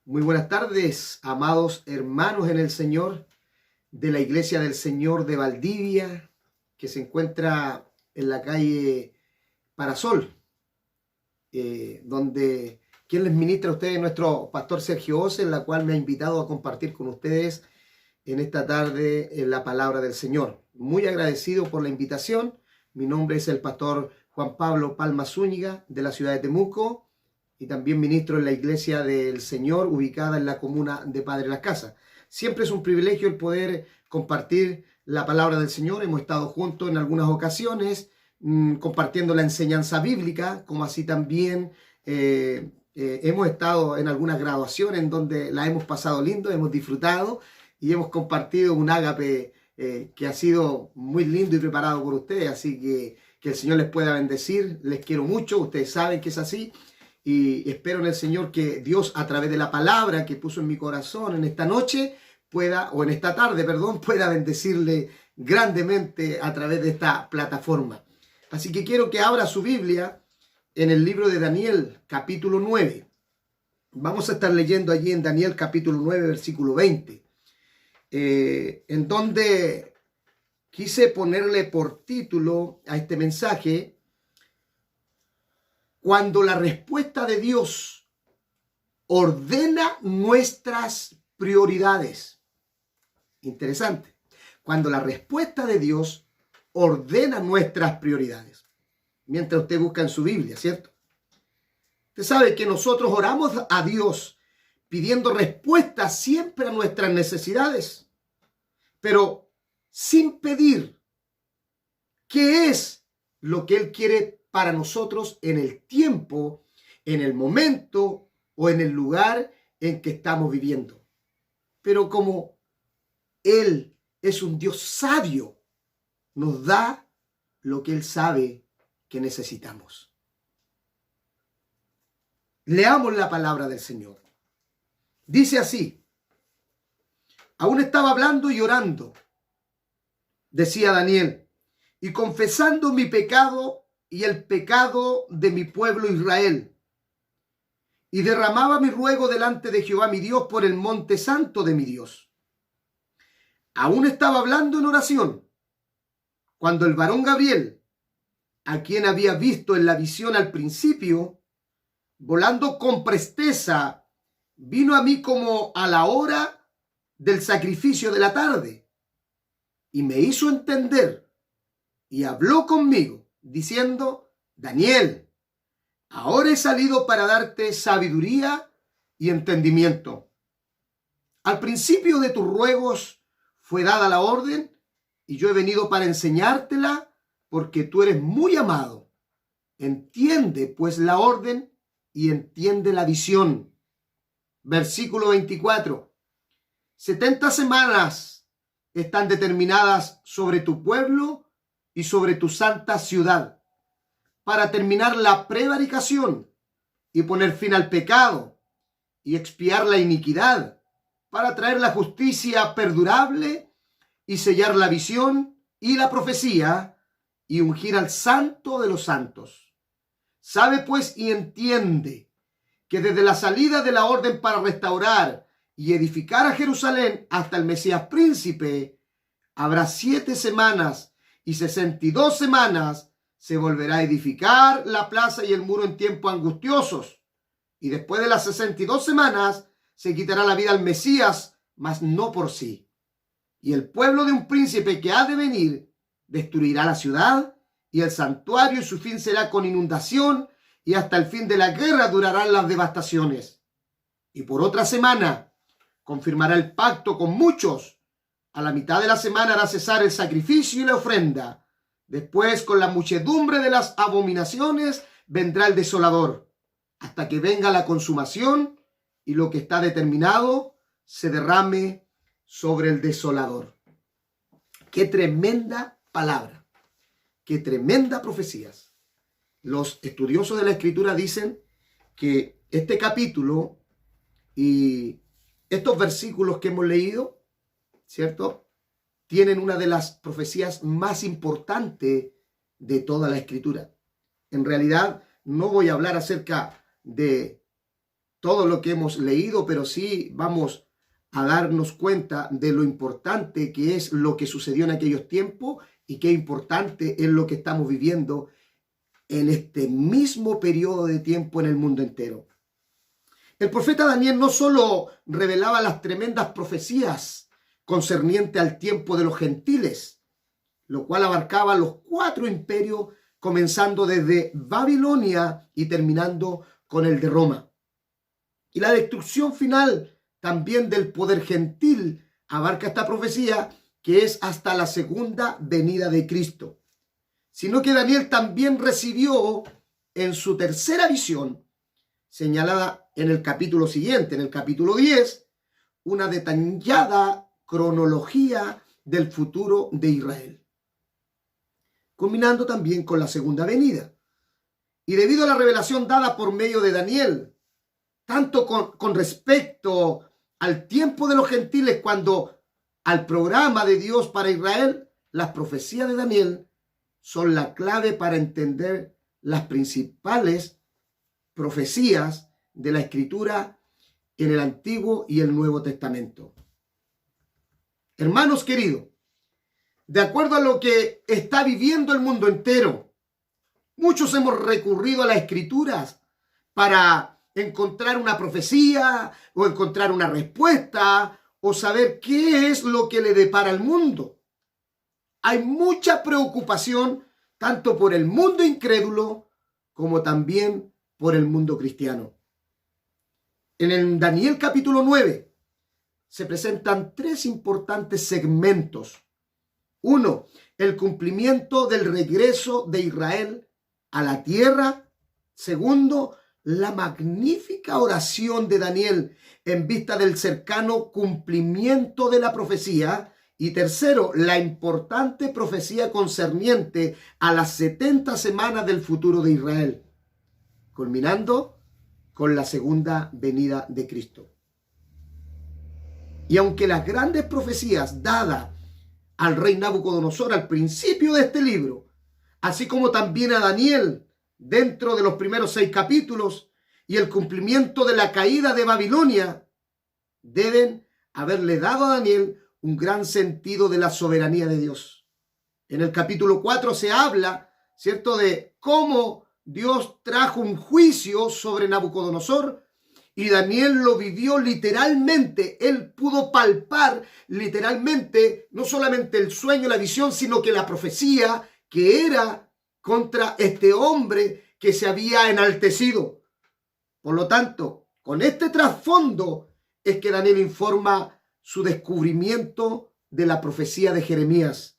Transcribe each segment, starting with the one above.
Muy buenas tardes, amados hermanos en el Señor, de la Iglesia del Señor de Valdivia, que se encuentra en la calle Parasol, donde quien les ministra a ustedes, nuestro pastor Sergio Ose, en la cual me ha invitado a compartir con ustedes en esta tarde en la palabra del Señor. Muy agradecido por la invitación. Mi nombre es el pastor Juan Pablo Palma Zúñiga, de la ciudad de Temuco, y también ministro en la Iglesia del Señor, ubicada en la comuna de Padre Las Casas. Siempre es un privilegio el poder compartir la palabra del Señor. Hemos estado juntos en algunas ocasiones compartiendo la enseñanza bíblica, como así también hemos estado en algunas graduaciones en donde la hemos pasado lindo, hemos disfrutado y hemos compartido un ágape que ha sido muy lindo y preparado por ustedes. Así que el Señor les pueda bendecir. Les quiero mucho, ustedes saben que es así. Y espero en el Señor que Dios, a través de la palabra que puso en mi corazón en esta noche, en esta tarde, pueda bendecirle grandemente a través de esta plataforma. Así que quiero que abra su Biblia en el libro de Daniel, capítulo 9. Vamos a estar leyendo allí en Daniel, capítulo 9, versículo 20, en donde quise ponerle por título a este mensaje: cuando la respuesta de Dios ordena nuestras prioridades. Interesante. Cuando la respuesta de Dios ordena nuestras prioridades. Mientras usted busca en su Biblia, ¿cierto? Usted sabe que nosotros oramos a Dios pidiendo respuestas siempre a nuestras necesidades, pero sin pedir qué es lo que Él quiere para nosotros en el tiempo, en el momento o en el lugar en que estamos viviendo. Pero como Él es un Dios sabio, nos da lo que Él sabe que necesitamos. Leamos la palabra del Señor. Dice así: aún estaba hablando y orando, decía Daniel, y confesando mi pecado y el pecado de mi pueblo Israel. Y derramaba mi ruego delante de Jehová mi Dios por el monte santo de mi Dios. Aún estaba hablando en oración, cuando el varón Gabriel, a quien había visto en la visión al principio, volando con presteza, vino a mí como a la hora del sacrificio de la tarde, y me hizo entender, y habló conmigo, diciendo: Daniel, ahora he salido para darte sabiduría y entendimiento. Al principio de tus ruegos fue dada la orden, y yo he venido para enseñártela, porque tú eres muy amado. Entiende pues la orden y entiende la visión. Versículo 24. 70 semanas están determinadas sobre tu pueblo y sobre tu santa ciudad, para terminar la prevaricación y poner fin al pecado y expiar la iniquidad, para traer la justicia perdurable y sellar la visión y la profecía y ungir al santo de los santos. Sabe pues y entiende que desde la salida de la orden para restaurar y edificar a Jerusalén hasta el Mesías príncipe, habrá 7 semanas y 62 semanas se volverá a edificar la plaza y el muro en tiempos angustiosos. Y después de las 62 semanas se quitará la vida al Mesías, mas no por sí. Y el pueblo de un príncipe que ha de venir destruirá la ciudad y el santuario, y su fin será con inundación, y hasta el fin de la guerra durarán las devastaciones. Y por otra semana confirmará el pacto con muchos. A la mitad de la semana hará cesar el sacrificio y la ofrenda. Después, con la muchedumbre de las abominaciones, vendrá el desolador, hasta que venga la consumación y lo que está determinado se derrame sobre el desolador. ¡Qué tremenda palabra! ¡Qué tremenda profecías! Los estudiosos de la Escritura dicen que este capítulo y estos versículos que hemos leído, ¿cierto?, tienen una de las profecías más importantes de toda la Escritura. En realidad, no voy a hablar acerca de todo lo que hemos leído, pero sí vamos a darnos cuenta de lo importante que es lo que sucedió en aquellos tiempos y qué importante es lo que estamos viviendo en este mismo periodo de tiempo en el mundo entero. El profeta Daniel no solo revelaba las tremendas profecías concernientes al tiempo de los gentiles, lo cual abarcaba los 4 imperios, comenzando desde Babilonia y terminando con el de Roma. Y la destrucción final también del poder gentil abarca esta profecía, que es hasta la segunda venida de Cristo. Sino que Daniel también recibió en su tercera visión, señalada en el capítulo siguiente, en el capítulo 10, una detallada cronología del futuro de Israel, culminando también con la segunda venida. Y debido a la revelación dada por medio de Daniel, tanto con respecto al tiempo de los gentiles cuando al programa de Dios para Israel, las profecías de Daniel son la clave para entender las principales profecías de la Escritura en el Antiguo y el Nuevo Testamento. Hermanos queridos, de acuerdo a lo que está viviendo el mundo entero, muchos hemos recurrido a las Escrituras para encontrar una profecía o encontrar una respuesta o saber qué es lo que le depara al mundo. Hay mucha preocupación tanto por el mundo incrédulo como también por el mundo cristiano. En el Daniel capítulo 9 se presentan 3 importantes segmentos. 1, el cumplimiento del regreso de Israel a la tierra. 2, la magnífica oración de Daniel en vista del cercano cumplimiento de la profecía. Y 3, la importante profecía concerniente a las 70 semanas del futuro de Israel, culminando con la segunda venida de Cristo. Y aunque las grandes profecías dadas al rey Nabucodonosor al principio de este libro, así como también a Daniel dentro de los primeros 6 capítulos y el cumplimiento de la caída de Babilonia, deben haberle dado a Daniel un gran sentido de la soberanía de Dios. En el capítulo 4 se habla, ¿cierto?, de cómo Dios trajo un juicio sobre Nabucodonosor y Daniel lo vivió literalmente. Él pudo palpar literalmente no solamente el sueño, la visión, sino que la profecía que era contra este hombre que se había enaltecido. Por lo tanto, con este trasfondo es que Daniel informa su descubrimiento de la profecía de Jeremías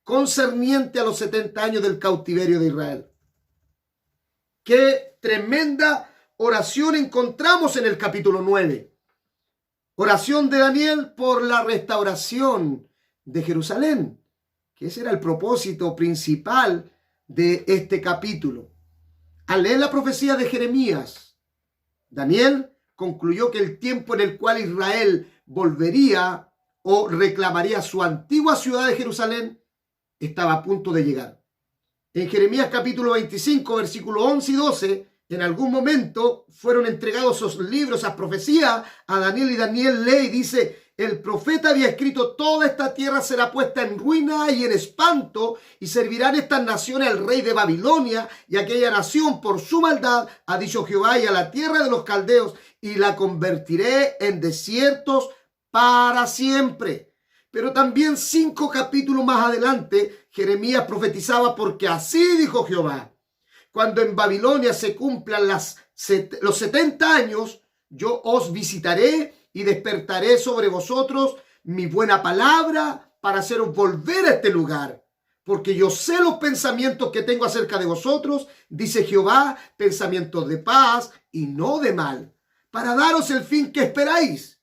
concerniente a los 70 años del cautiverio de Israel. ¡Qué tremenda oración encontramos en el capítulo 9! Oración de Daniel por la restauración de Jerusalén, que ese era el propósito principal de este capítulo. Al leer la profecía de Jeremías, Daniel concluyó que el tiempo en el cual Israel volvería o reclamaría su antigua ciudad de Jerusalén estaba a punto de llegar. En Jeremías capítulo 25, versículos 11 y 12, en algún momento fueron entregados esos libros, esas profecías a Daniel, y Daniel lee y dice: el profeta había escrito: toda esta tierra será puesta en ruina y en espanto, y servirán estas naciones al rey de Babilonia, y aquella nación por su maldad, ha dicho Jehová, y a la tierra de los caldeos, y la convertiré en desiertos para siempre. Pero también 5 capítulos más adelante, Jeremías profetizaba: porque así dijo Jehová, cuando en Babilonia se cumplan los 70 años, yo os visitaré y despertaré sobre vosotros mi buena palabra para haceros volver a este lugar. Porque yo sé los pensamientos que tengo acerca de vosotros, dice Jehová, pensamientos de paz y no de mal, para daros el fin que esperáis.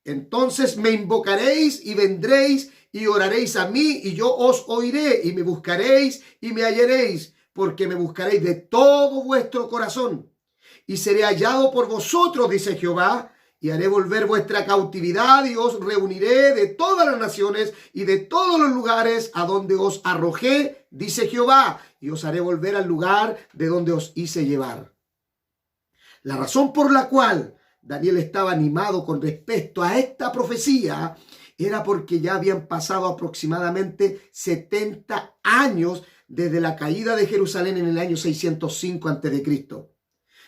Entonces me invocaréis y vendréis y oraréis a mí, y yo os oiré, y me buscaréis y me hallaréis, porque me buscaréis de todo vuestro corazón. Y seré hallado por vosotros, dice Jehová, y haré volver vuestra cautividad, y os reuniré de todas las naciones y de todos los lugares a donde os arrojé, dice Jehová, y os haré volver al lugar de donde os hice llevar. La razón por la cual Daniel estaba animado con respecto a esta profecía, era porque ya habían pasado aproximadamente 70 años desde la caída de Jerusalén en el año 605 a.C.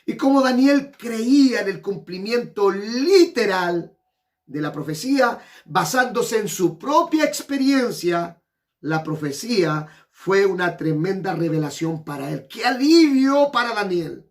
Y como Daniel creía en el cumplimiento literal de la profecía, basándose en su propia experiencia, la profecía fue una tremenda revelación para él. ¡Qué alivio para Daniel!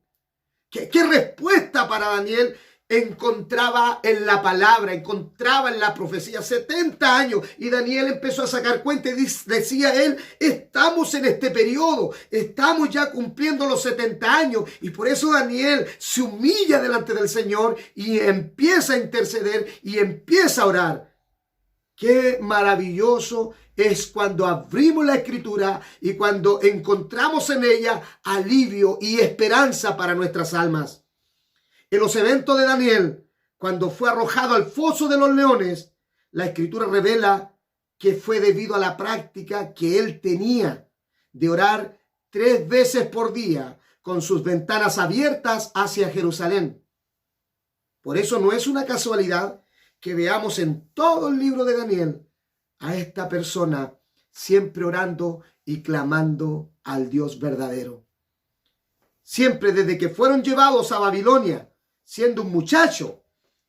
¿Qué respuesta para Daniel encontraba en la palabra, encontraba en la profecía? 70 años, y Daniel empezó a sacar cuenta y decía él, estamos en este periodo, estamos ya cumpliendo los 70 años, y por eso Daniel se humilla delante del Señor y empieza a interceder y empieza a orar. Qué maravilloso es cuando abrimos la Escritura y cuando encontramos en ella alivio y esperanza para nuestras almas. En los eventos de Daniel, cuando fue arrojado al foso de los leones, la Escritura revela que fue debido a la práctica que él tenía de orar 3 veces por día con sus ventanas abiertas hacia Jerusalén. Por eso no es una casualidad que veamos en todo el libro de Daniel a esta persona siempre orando y clamando al Dios verdadero. Siempre desde que fueron llevados a Babilonia, siendo un muchacho,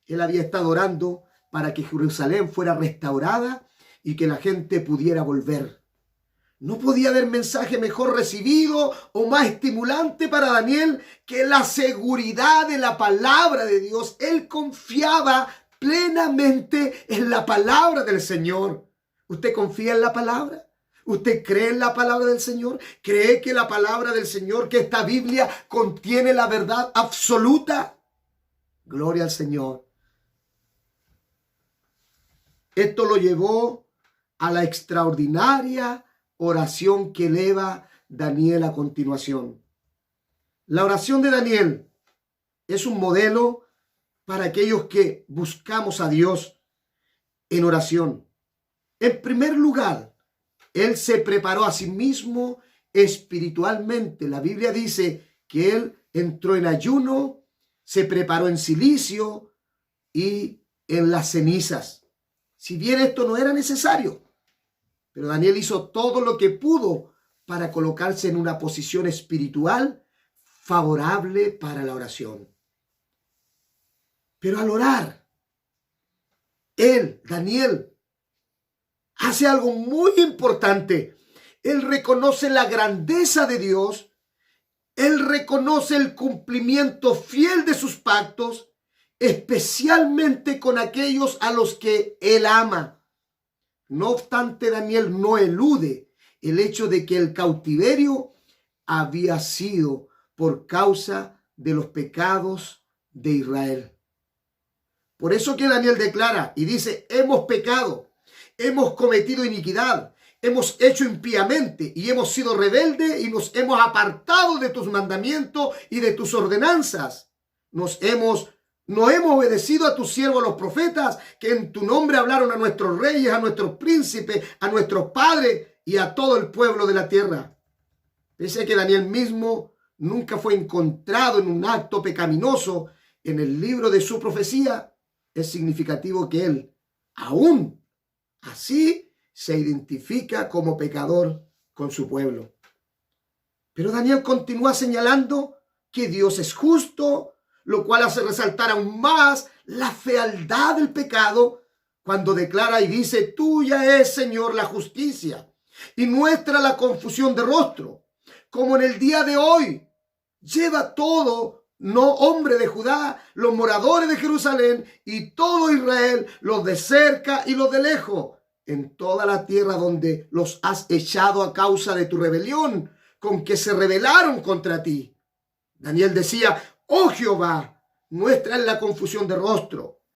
él había estado orando para que Jerusalén fuera restaurada y que la gente pudiera volver. No podía haber mensaje mejor recibido o más estimulante para Daniel que la seguridad de la palabra de Dios. Él confiaba plenamente en la palabra del Señor. ¿Usted confía en la palabra? ¿Usted cree en la palabra del Señor? ¿Cree que la palabra del Señor, que esta Biblia contiene la verdad absoluta? Gloria al Señor. Esto lo llevó a la extraordinaria oración que eleva Daniel a continuación. La oración de Daniel es un modelo para aquellos que buscamos a Dios en oración. En primer lugar, él se preparó a sí mismo espiritualmente. La Biblia dice que él entró en ayuno, se preparó en silicio y en las cenizas. Si bien esto no era necesario, pero Daniel hizo todo lo que pudo para colocarse en una posición espiritual favorable para la oración. Pero al orar, él, Daniel, hace algo muy importante. Él reconoce la grandeza de Dios. Él reconoce el cumplimiento fiel de sus pactos, especialmente con aquellos a los que él ama. No obstante, Daniel no elude el hecho de que el cautiverio había sido por causa de los pecados de Israel. Por eso que Daniel declara y dice, hemos pecado, hemos cometido iniquidad, hemos hecho impíamente y hemos sido rebeldes y nos hemos apartado de tus mandamientos y de tus ordenanzas. No hemos obedecido a tus siervos los profetas, que en tu nombre hablaron a nuestros reyes, a nuestros príncipes, a nuestros padres y a todo el pueblo de la tierra. Pese a que Daniel mismo nunca fue encontrado en un acto pecaminoso en el libro de su profecía, es significativo que él, aún así, se identifica como pecador con su pueblo. Pero Daniel continúa señalando que Dios es justo, lo cual hace resaltar aún más la fealdad del pecado cuando declara y dice, tuya es, Señor, la justicia y nuestra la confusión de rostro, como en el día de hoy lleva todo, no hombre de Judá, los moradores de Jerusalén y todo Israel, los de cerca y los de lejos, en toda la tierra donde los has echado a causa de tu rebelión, con que se rebelaron contra ti. Daniel decía, oh Jehová, nuestra es la confusión de rostro